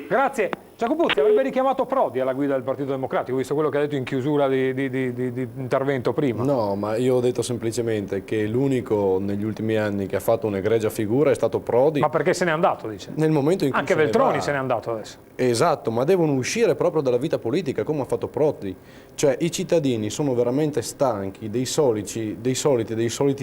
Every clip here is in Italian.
Grazie. Giacopuzzi avrebbe richiamato Prodi alla guida del Partito Democratico, visto quello che ha detto in chiusura di intervento prima. No, ma io ho detto semplicemente che l'unico negli ultimi anni che ha fatto un'egregia figura è stato Prodi. Ma perché se n'è andato, dice? Nel momento in cui anche Veltroni se n'è andato adesso. Esatto, ma devono uscire proprio dalla vita politica come ha fatto Prodi. Cioè i cittadini sono veramente stanchi dei soliti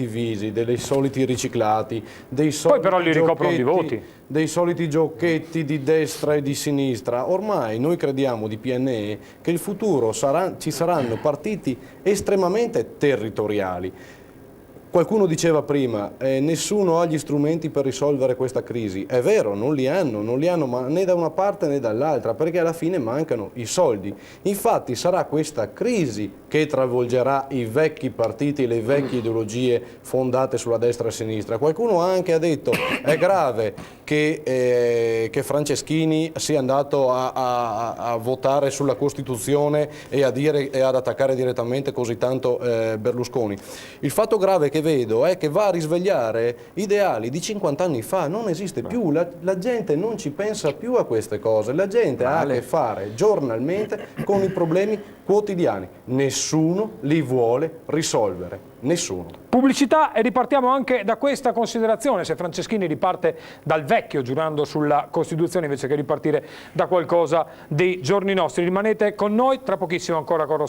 visi, dei soliti riciclati, dei soliti Poi però li ricoprono di voti. Dei soliti giochetti di destra e di sinistra. Ormai noi crediamo di PNE che il futuro ci saranno partiti estremamente territoriali. Qualcuno diceva prima, nessuno ha gli strumenti per risolvere questa crisi. È vero, non li hanno ma né da una parte né dall'altra, perché alla fine mancano i soldi. Infatti sarà questa crisi che travolgerà i vecchi partiti e le vecchie ideologie fondate sulla destra e sinistra. Qualcuno anche ha detto, è grave che Franceschini sia andato a votare sulla Costituzione e ad attaccare direttamente così tanto Berlusconi. Il fatto grave che vedo è che va a risvegliare ideali di 50 anni fa, non esiste più, la gente non ci pensa più a queste cose, la gente ha a che fare giornalmente con i problemi quotidiani, nessuno li vuole risolvere, nessuno. Pubblicità e ripartiamo anche da questa considerazione, se Franceschini riparte dal vecchio giurando sulla Costituzione invece che ripartire da qualcosa dei giorni nostri. Rimanete con noi, tra pochissimo ancora con Rossano.